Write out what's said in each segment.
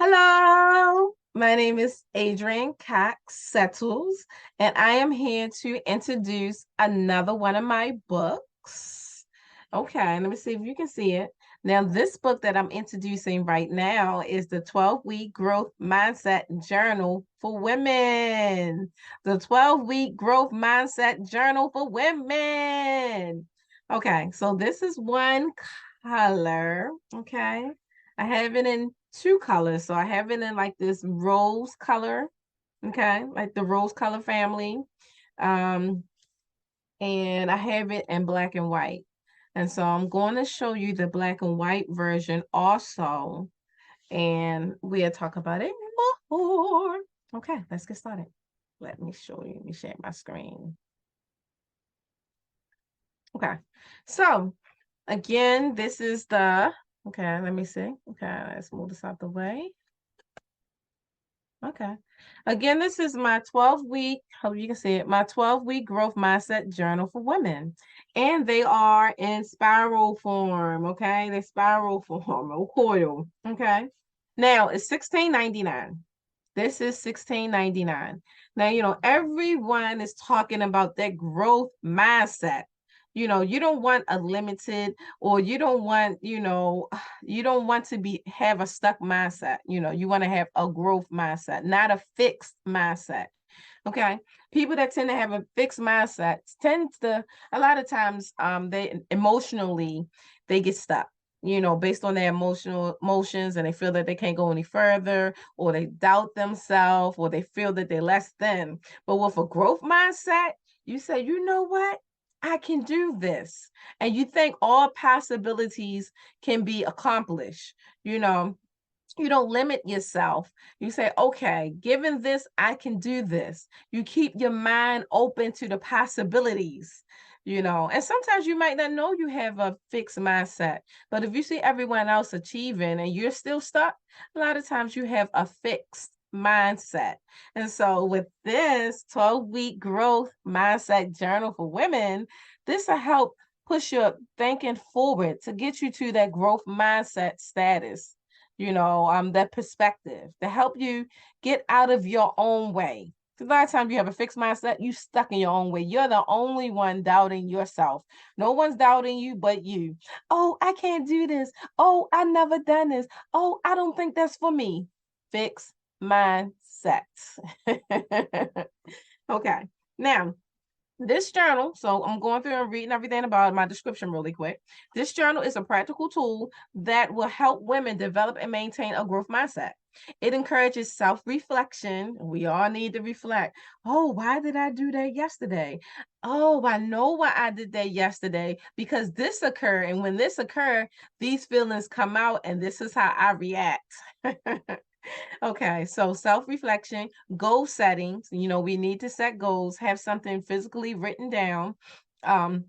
Hello, my name is Adrian Cox-Settles, and I am here to introduce another one of my books. Okay, let me see if you can see it. Now, this book that I'm introducing right now is the 12-Week Growth Mindset Journal for Women. The 12-Week Growth Mindset Journal for Women. Okay, so this is one color. Okay. I have it in two colors. So I have it in like this rose color, okay, like the rose color family. Um, and I have it in black and white. And so I'm going to show you the black and white version also. And we'll talk about it more. Okay, let's get started. Let me show you. Let me share my screen. Okay, so again, this is the, okay, let me see. Okay, let's move this out the way. Okay. Again, this is my 12-week, hope you can see it, my 12-week growth mindset journal for women. And they are in spiral form, okay? They spiral form or coil, okay? Now, it's $16.99. This is $16.99. Now, everyone is talking about that growth mindset. You don't want a limited, or you don't want, you don't want to have a stuck mindset. You want to have a growth mindset, not a fixed mindset. Okay. People that tend to have a fixed mindset tend to, a lot of times, they emotionally, they get stuck, based on their emotions, and they feel that they can't go any further, or they doubt themselves, or they feel that they're less than. But with a growth mindset, you say, you know what? I can do this. And you think all possibilities can be accomplished. You don't limit yourself. You say, okay, given this, I can do this. You keep your mind open to the possibilities, and sometimes you might not know you have a fixed mindset, but if you see everyone else achieving and you're still stuck, a lot of times you have a fixed mindset. And so with this 12-week growth mindset journal for women, this will help push your thinking forward to get you to that growth mindset status, that perspective to help you get out of your own way. Because a lot of times you have a fixed mindset, you stuck in your own way. You're the only one doubting yourself. No one's doubting you but you. Oh, I can't do this. Oh, I never done this. Oh, I don't think that's for me. Fixed mindset. Okay. Now, this journal, so I'm going through and reading everything about my description really quick. This journal is a practical tool that will help women develop and maintain a growth mindset. It encourages self-reflection. We all need to reflect. Oh, why did I do that yesterday? Oh, I know why I did that yesterday, because this occurred. And when this occurred, these feelings come out, and this is how I react. Okay, so self-reflection, goal settings, we need to set goals, have something physically written down. Um,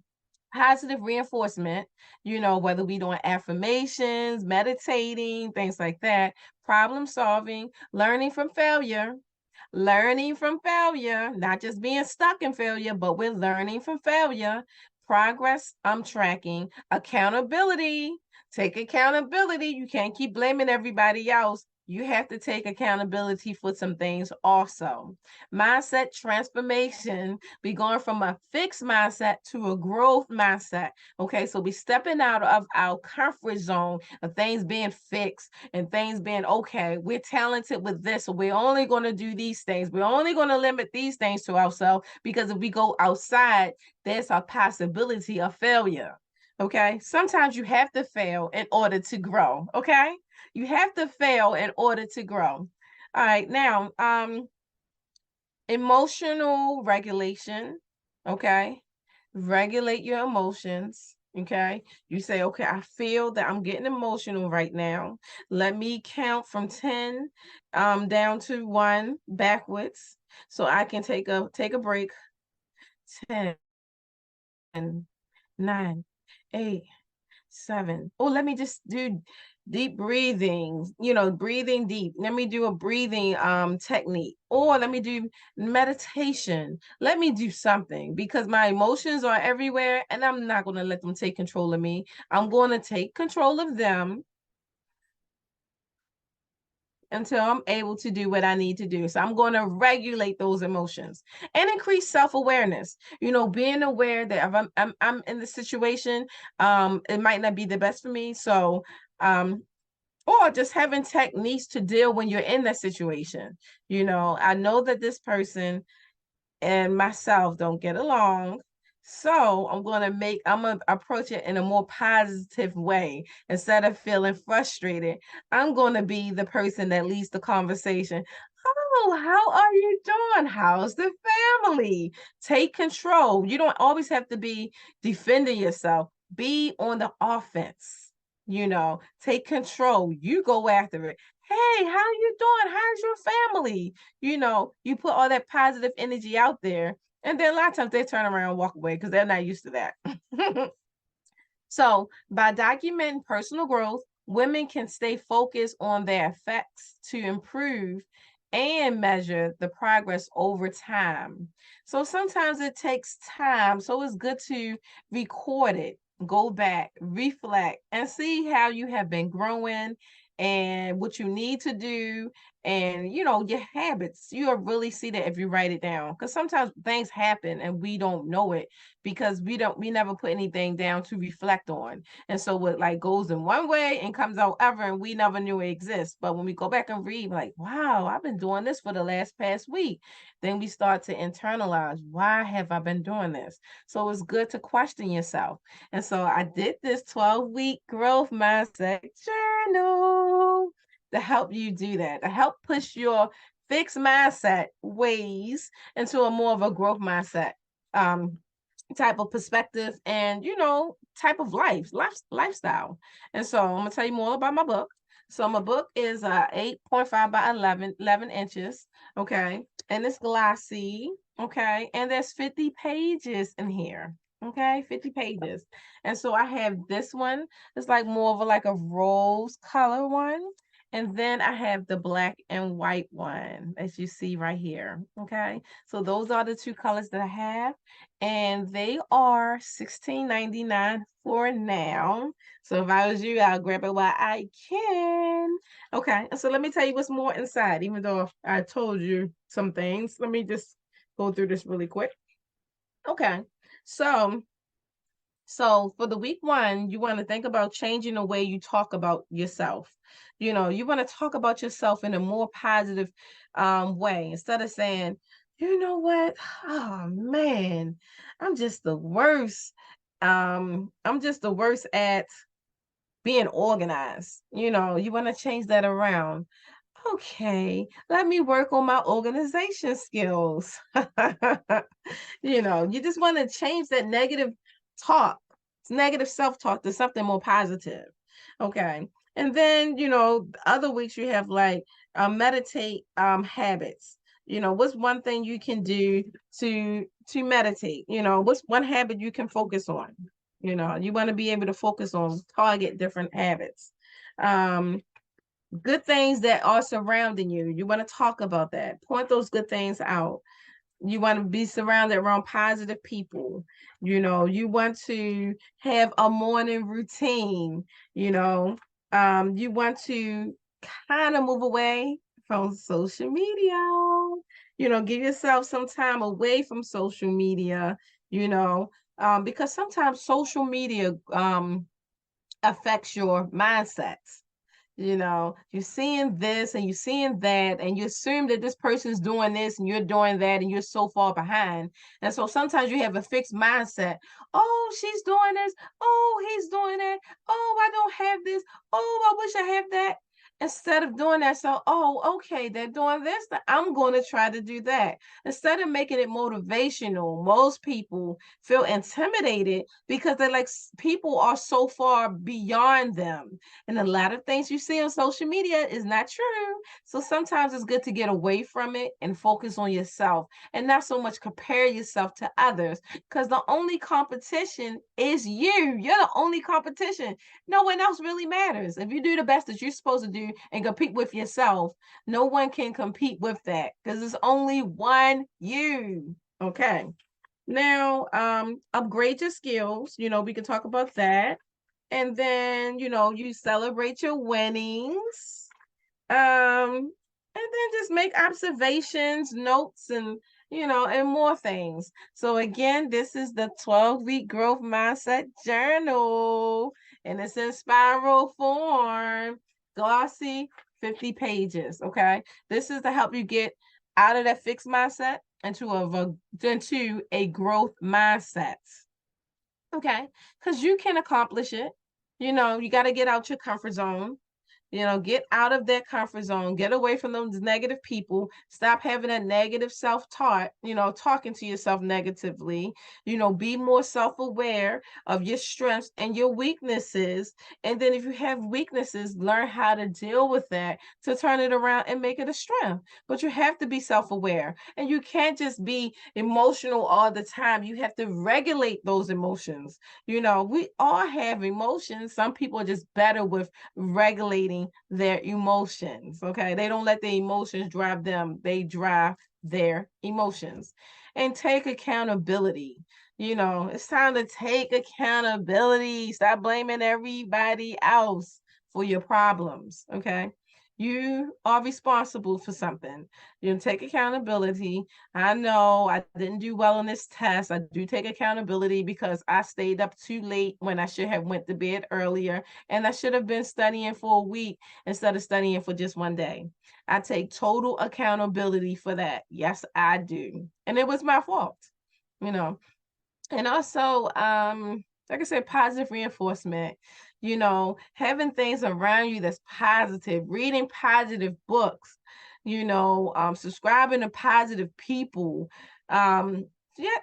Positive reinforcement, whether we doing affirmations, meditating, things like that, problem solving, learning from failure, not just being stuck in failure, but we're learning from failure, progress, I'm tracking, accountability, take accountability. You can't keep blaming everybody else. You have to take accountability for some things also. Mindset transformation. We going from a fixed mindset to a growth mindset. Okay, so we stepping out of our comfort zone of things being fixed and things being okay. We're talented with this, so we're only going to do these things. We're only going to limit these things to ourselves, because if we go outside, there's a possibility of failure. Okay, sometimes you have to fail in order to grow. Okay, you have to fail in order to grow. All right, now, emotional regulation. Okay, regulate your emotions. Okay, you say, okay, I feel that I'm getting emotional right now. Let me count from 10 down to 1 backwards, so I can take a break. 10, 9, 8, 7. Oh, let me just do deep breathing, breathing deep. Let me do a breathing technique, or let me do meditation. Let me do something, because my emotions are everywhere, and I'm not going to let them take control of me. I'm going to take control of them. until I'm able to do what I need to do. So I'm going to regulate those emotions and increase self-awareness. Being aware that if I'm in the situation, it might not be the best for me. So or just having techniques to deal when you're in that situation. I know that this person and myself don't get along. So I'm gonna approach it in a more positive way. Instead of feeling frustrated, I'm gonna be the person that leads the conversation. Oh, how are you doing? How's the family? Take control. You don't always have to be defending yourself. Be on the offense. Take control. You go after it. Hey, how you doing? How's your family? You put all that positive energy out there, and then a lot of times they turn around and walk away because they're not used to that. So, by documenting personal growth, women can stay focused on their effects to improve and measure the progress over time. So, sometimes it takes time. So, it's good to record it, go back, reflect, and see how you have been growing and what you need to do and your habits. You'll really see that if you write it down, because sometimes things happen and we don't know it because we never put anything down to reflect on. And so what like goes in one way and comes out ever, and we never knew it exists. But when we go back and read, like, wow, I've been doing this for the past week, then we start to internalize, why have I been doing this? So it's good to question yourself. And so I did this 12-week growth mindset journal to help you do that, to help push your fixed mindset ways into a more of a growth mindset type of perspective and type of lifestyle. And so I'm gonna tell you more about my book. So my book is 8.5 by 11 inches, okay, and it's glossy, okay, and there's 50 pages in here, okay, 50 pages. And so I have this one. It's like more of like a rose color one, and then I have the black and white one, as you see right here, okay. So those are the two colors that I have, and they are $16.99 for now. So if I was you, I'll grab it while I can. Okay, and so let me tell you what's more inside, even though I told you some things. Let me just go through this really quick. Okay, so for the week one, you want to think about changing the way you talk about yourself. You want to talk about yourself in a more positive way instead of saying, you know what? Oh man, I'm just the worst. I'm just the worst at being organized. You want to change that around. Okay, let me work on my organization skills. You just want to change that talk, negative self-talk to something more positive. Okay. And then, other weeks you have like meditate habits. What's one thing you can do to meditate? What's one habit you can focus on? You want to be able to focus on target different habits. Good things that are surrounding you. You want to talk about that. Point those good things out. You want to be surrounded around positive people. You want to have a morning routine. You want to kind of move away from social media. Give yourself some time away from social media. Because sometimes social media affects your mindsets. You're seeing this and you're seeing that, and you assume that this person's doing this and you're doing that, and you're so far behind. And so sometimes you have a fixed mindset. Oh, she's doing this. Oh, he's doing that. Oh, I don't have this. Oh, I wish I had that. Instead of doing that, so, oh, okay, they're doing this, then I'm going to try to do that. Instead of making it motivational, most people feel intimidated because they're like, people are so far beyond them. And a lot of things you see on social media is not true. So sometimes it's good to get away from it and focus on yourself and not so much compare yourself to others, because the only competition is you. You're the only competition. No one else really matters. If you do the best that you're supposed to do and compete with yourself, no one can compete with that because it's only one you. Okay. Now, upgrade your skills. We can talk about that. And then, you celebrate your winnings. And then just make observations, notes, and and more things. So again, this is the 12-week growth mindset journal, and it's in spiral form, glossy, 50 pages. Okay. This is to help you get out of that fixed mindset into a growth mindset. Okay. Because you can accomplish it. You got to get out your comfort zone. Get out of that comfort zone, get away from those negative people, stop having a negative self-taught, talking to yourself negatively, be more self-aware of your strengths and your weaknesses. And then if you have weaknesses, learn how to deal with that to turn it around and make it a strength. But you have to be self-aware, and you can't just be emotional all the time. You have to regulate those emotions. We all have emotions. Some people are just better with regulating their emotions. Okay. They don't let the emotions drive them, they drive their emotions. And take accountability. It's time to take accountability. Stop blaming everybody else for your problems. Okay. You are responsible for something. Take accountability. I know I didn't do well on this test. I do take accountability because I stayed up too late when I should have went to bed earlier, and I should have been studying for a week instead of studying for just one day. I take total accountability for that. Yes, I do. And it was my fault, you know. And also, like I said, positive reinforcement, having things around you that's positive, reading positive books, subscribing to positive people. Yeah,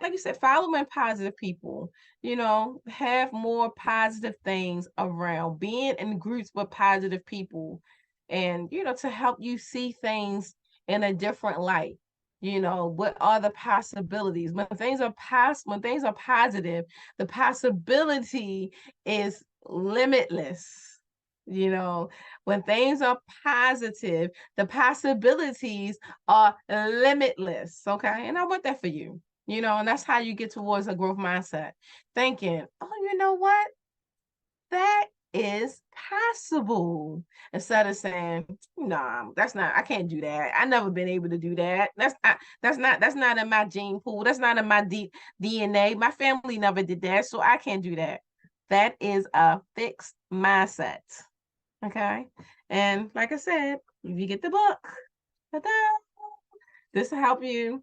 like you said, following positive people, have more positive things around, being in groups with positive people, and, to help you see things in a different light. What are the possibilities when things are positive, the possibility is limitless. When things are positive, the possibilities are limitless. Okay. And I want that for you. And that's how you get towards a growth mindset, thinking, oh, you know what, that is possible, instead of saying, nah, that's not, I can't do that, I never been able to do that, that's not in my gene pool, that's not in my DNA, my family never did that, so I can't do that. That is a fixed mindset. Okay. And like I said, if you get the book, ta-da, this will help you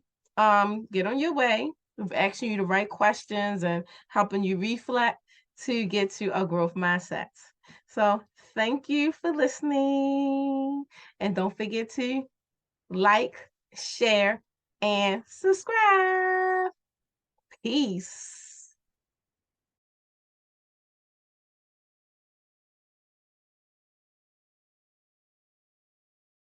get on your way of asking you the right questions and helping you reflect to get to a growth mindset. So thank you for listening. And don't forget to like, share, and subscribe. Peace.